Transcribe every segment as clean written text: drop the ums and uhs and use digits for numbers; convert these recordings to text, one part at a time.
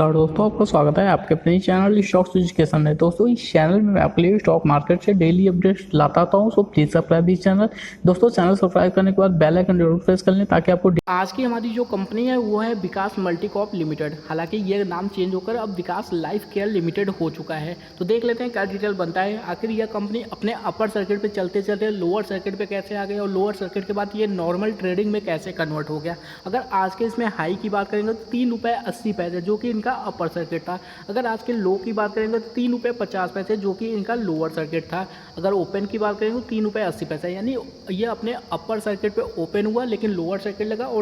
नमस्कार दोस्तों, आपका स्वागत है आपके अपने चैनल स्टॉक्स एजुकेशन है। दोस्तों इस चैनल में मैं आपके लिए स्टॉक मार्केट से डेली अपडेट्स लाता हूं, so please subscribe this channel. दोस्तों चैनल सब्सक्राइब करने के बाद बेल आइकन जरूर प्रेस कर लें ताकि आपको आज की हमारी जो कंपनी है वो है विकास मल्टीकॉप लिमिटेड। हालांकि ये नाम चेंज होकर अब विकास लाइफ केयर लिमिटेड हो चुका है। तो देख लेते हैं क्या डिटेल बनता है, आखिर यह कंपनी अपने अपर सर्किट पे चलते चलते लोअर सर्किट पे कैसे आ गई और लोअर सर्किट के बाद ये नॉर्मल ट्रेडिंग में कैसे कन्वर्ट हो गया। अगर आज के इसमें हाई की बात करेंगे तो ₹3.80 जो कि इनका अपर सर्किट था। अगर आज के लो की बात करेंगे तो ₹3.50 जो कि इनका लोअर सर्किट था। अगर ओपन की बात करेंगे तो ₹3.80, यानी ये अपने अपर सर्किट पे ओपन हुआ लेकिन लोअर सर्किट लगा और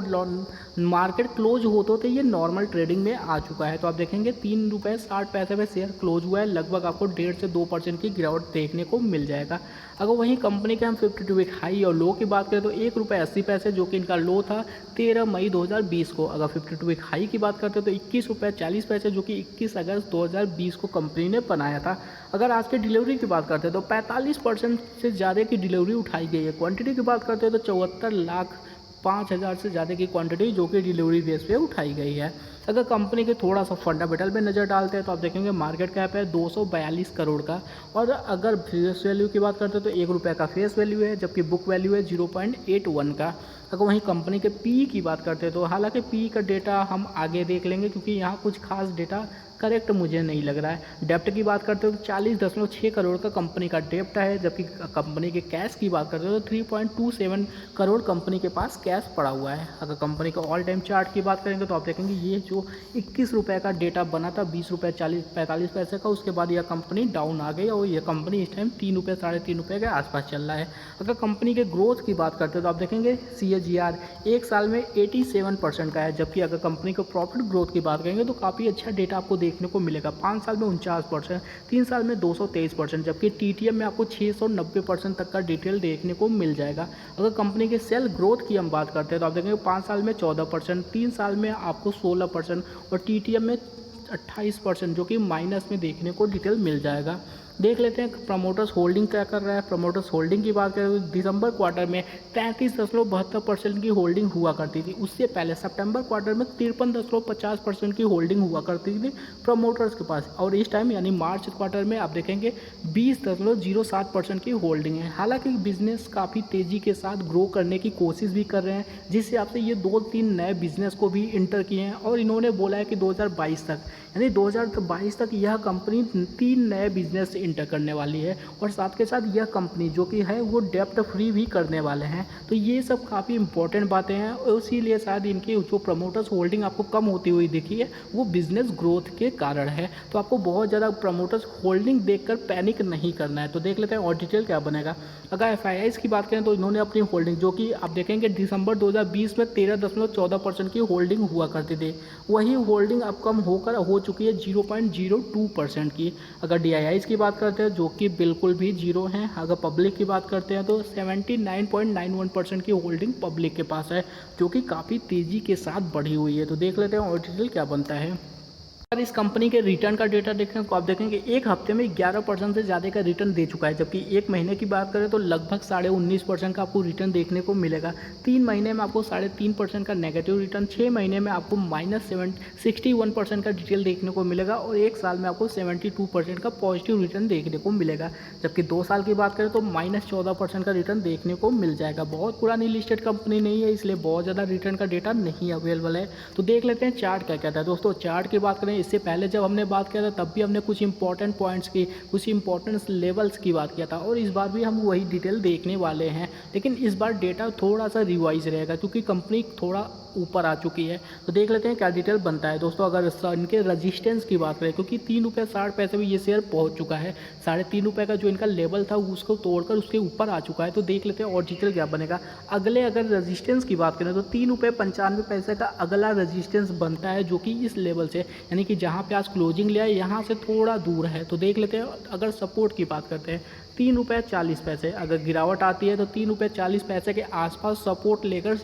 मार्केट क्लोज होते होते ये नॉर्मल ट्रेडिंग में आ चुका है। तो आप देखेंगे ₹3.60 पे शेयर क्लोज हुआ है, लगभग आपको 1.5 से 2% की गिरावट देखने को मिल जाएगा। अगर वहीं कंपनी के हम 52 वीक हाई और लो की बात करें तो ₹1.80 जो कि इनका लो था 13 मई 2020 को। अगर 52 वीक हाई की बात करते हैं तो ₹21.40 जो कि 21 अगस्त 2020 को कंपनी ने बनाया था। अगर आज के डिलीवरी की बात करते हैं तो 45% से ज़्यादा की डिलीवरी उठाई गई है। क्वांटिटी की बात करते हैं तो 74,05,000 से ज़्यादा की क्वांटिटी जो कि डिलीवरी बेस पे उठाई गई है। अगर कंपनी के थोड़ा सा फंडामेंटल पे नज़र डालते हैं तो आप देखेंगे मार्केट कैप है 242 करोड़ का। और अगर फेस वैल्यू की बात करते हैं तो ₹1 का फेस वैल्यू है, जबकि बुक वैल्यू है 0.81 का। अगर वहीं कंपनी के पी की बात करते हैं तो हालांकि पी का डेटा हम आगे देख लेंगे क्योंकि यहाँ कुछ खास डेटा करेक्ट मुझे नहीं लग रहा है। डेप्ट की बात करते हो तो 40.6 करोड़ का कंपनी का डेप्ट है, जबकि कंपनी के कैश की बात करते हो तो 3.27 करोड़ कंपनी के पास कैश पड़ा हुआ है। अगर कंपनी का ऑल टाइम चार्ट की बात करेंगे तो आप देखेंगे ये जो ₹21 का डेटा बना था ₹20.45 का, उसके बाद यह कंपनी डाउन आ गई और यह कंपनी इस टाइम ₹3 साढ़े ₹3 के आसपास चल रहा है। अगर कंपनी के ग्रोथ की बात करते हो तो आप देखेंगे CAGR एक साल में 87% का है, जबकि अगर कंपनी को प्रॉफिट ग्रोथ की बात करेंगे तो काफ़ी अच्छा डेटा आपको देखने को मिलेगा। 5 साल में 49%, 3 साल में 223%, जबकि TTM में आपको 690% तक का डिटेल देखने को मिल जाएगा। अगर कंपनी के सेल ग्रोथ की हम बात करते हैं तो आप देखेंगे 5 साल में 14%, 3 साल में आपको 16% और TTM में 28% जो कि माइनस में देखने को डिटेल मिल जाएगा। देख लेते हैं प्रमोटर्स होल्डिंग क्या कर रहा है। प्रमोटर्स होल्डिंग की बात करें तो दिसंबर क्वार्टर में 33.72% की होल्डिंग हुआ करती थी। उससे पहले सितंबर क्वार्टर में 53.50% की होल्डिंग हुआ करती थी प्रमोटर्स के पास, और इस टाइम यानी मार्च क्वार्टर में आप देखेंगे 20.07% की होल्डिंग है। हालांकि बिजनेस काफ़ी तेज़ी के साथ ग्रो करने की कोशिश भी कर रहे हैं, जिस हिसाब से ये 2-3 नए बिजनेस को भी इंटर किए हैं और इन्होंने बोला है कि 2022 तक यानी 2022 तक यह कंपनी 3 नए बिजनेस इंटर करने वाली है और साथ के साथ यह कंपनी जो कि है वो डेप्ट फ्री भी करने वाले हैं। तो ये सब काफ़ी इंपॉर्टेंट बातें हैं और इसीलिए शायद इनकी जो प्रमोटर्स होल्डिंग आपको कम होती हुई दिखी है वो बिजनेस ग्रोथ के कारण है। तो आपको बहुत ज़्यादा प्रमोटर्स होल्डिंग देखकर पैनिक नहीं करना है। तो देख लेते हैं और डिटेल क्या बनेगा। अगर FIIs की बात करें तो इन्होंने अपनी होल्डिंग जो कि आप देखेंगे दिसंबर 2020 में 13.14% की होल्डिंग हुआ करती थी, वही होल्डिंग अब कम होकर हो चुकी है 0.02% की। अगर DIIs की बात करते हैं जो कि बिल्कुल भी जीरो हैं। अगर पब्लिक की बात करते हैं तो 79.91% की होल्डिंग पब्लिक के पास है, जो कि काफ़ी तेज़ी के साथ बढ़ी हुई है। तो देख लेते हैं और डिटेल क्या बनता है। अगर इस कंपनी के रिटर्न का डेटा देखें तो आप देखेंगे एक हफ्ते में 11% से ज़्यादा का रिटर्न दे चुका है, जबकि एक महीने की बात करें तो लगभग 19.5% का आपको रिटर्न देखने को मिलेगा। 3 महीने में आपको 3.5% का नेगेटिव रिटर्न, 6 महीने में आपको -61% का डिटेल देखने को मिलेगा और 1 साल में आपको 72% का पॉजिटिव रिटर्न देखने को मिलेगा। जबकि 2 साल की बात करें तो -14% का रिटर्न देखने को मिल जाएगा। बहुत पुरानी लिस्टेड कंपनी नहीं है, इसलिए बहुत ज़्यादा रिटर्न का डेटा नहीं अवेलेबल है। तो देख लेते हैं चार्ट क्या कहता है। दोस्तों चार्ट की बात करें, इससे पहले जब हमने बात किया था तब भी हमने कुछ इंपॉर्टेंट पॉइंट्स की, कुछ इंपॉर्टेंट लेवल्स की बात किया था और इस बार भी हम वही डिटेल देखने वाले हैं, लेकिन इस बार डेटा थोड़ा सा रिवाइज रहेगा क्योंकि कंपनी थोड़ा ऊपर आ चुकी है। तो देख लेते हैं क्या डिटेल बनता है। दोस्तों अगर इनके रजिस्टेंस की बात करें, क्योंकि ₹3.60 में ये शेयर पहुंच चुका है, ₹3.5 का जो इनका लेवल था उसको तोड़कर उसके ऊपर आ चुका है। तो देख लेते हैं और डिटेल क्या बनेगा। अगले अगर रजिस्टेंस की बात करें तो ₹3.95 का अगला रजिस्टेंस बनता है, जो कि इस लेवल से यानी कि जहाँ पे आज क्लोजिंग लिया है यहाँ से थोड़ा दूर है। तो देख लेते हैं। अगर सपोर्ट की बात करते हैं ₹3.40, अगर गिरावट आती है तो ₹3.40 के आसपास सपोर्ट लेकर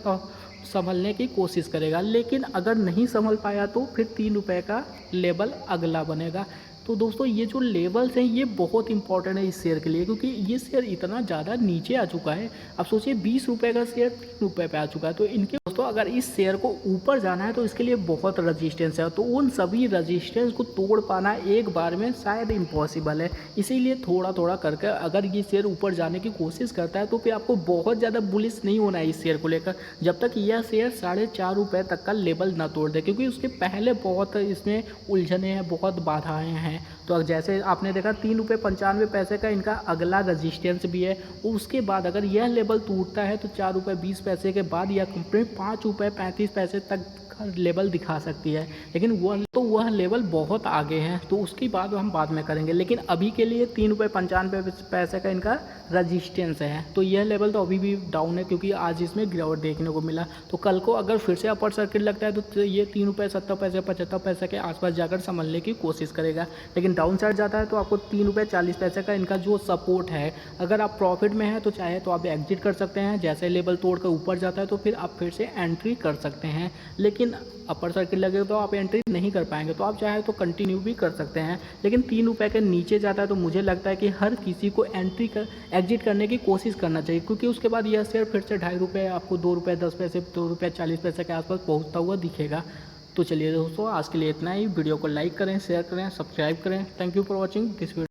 संभलने की कोशिश करेगा, लेकिन अगर नहीं संभल पाया तो फिर ₹3 का लेवल अगला बनेगा। तो दोस्तों ये जो लेवल्स हैं ये बहुत इंपॉर्टेंट है इस शेयर के लिए, क्योंकि ये शेयर इतना ज़्यादा नीचे आ चुका है। अब सोचिए ₹20 का शेयर ₹3 पे आ चुका है, तो इनके दोस्तों अगर इस शेयर को ऊपर जाना है तो इसके लिए बहुत रजिस्टेंस है, तो उन सभी रजिस्टेंस को तोड़ पाना एक बार में शायद इम्पॉसिबल है। इसीलिए थोड़ा थोड़ा करके अगर ये शेयर ऊपर जाने की कोशिश करता है तो फिर आपको बहुत ज़्यादा बुलिश नहीं होना है इस शेयर को लेकर, जब तक यह शेयर 4.5 रुपये तक का लेवल ना तोड़ दे, क्योंकि उसके पहले बहुत इसमें उलझने हैं, बहुत बाधाएं हैं। तो जैसे आपने देखा 3.95 रुपये का इनका अगला रजिस्टेंस भी है। उसके बाद अगर यह लेवल टूटता है तो 4.20 रुपये के बाद यह कंपनी 5.35 रुपये तक का लेवल दिखा सकती है, लेकिन वह लेवल बहुत आगे है, तो उसकी बात हम बाद में करेंगे। लेकिन अभी के लिए 3.95 रुपये का इनका रजिस्टेंस है, तो यह लेवल तो अभी भी डाउन है, क्योंकि आज इसमें गिरावट देखने को मिला। तो कल को अगर फिर से अपर सर्किट लगता है तो ये 3.70 रुपये 75 के आसपास जाकर संभलने की कोशिश करेगा। लेकिन डाउन साइड जाता है तो आपको 3.40 रुपये का इनका जो सपोर्ट है, अगर आप प्रॉफिट में हैं तो चाहे तो आप एग्जिट कर सकते हैं। जैसे लेवल तोड़कर ऊपर जाता है तो फिर आप फिर से एंट्री कर सकते हैं, लेकिन अपर सर्किट लगे तो आप एंट्री नहीं कर पाएंगे, तो आप चाहे तो कंटिन्यू भी कर सकते हैं। लेकिन 3 रुपये के नीचे जाता है तो मुझे लगता है कि हर किसी को एग्जिट करने की कोशिश करना चाहिए, क्योंकि उसके बाद यह शेयर फिर से 2.5 रुपये आपको 2 रुपये 10 पैसे 2 रुपये 40 पैसे के आसपास पहुंचता हुआ दिखेगा। तो चलिए दोस्तों, आज के लिए इतना ही। वीडियो को लाइक करें, शेयर करें, सब्सक्राइब करें। Thank you for watching this video.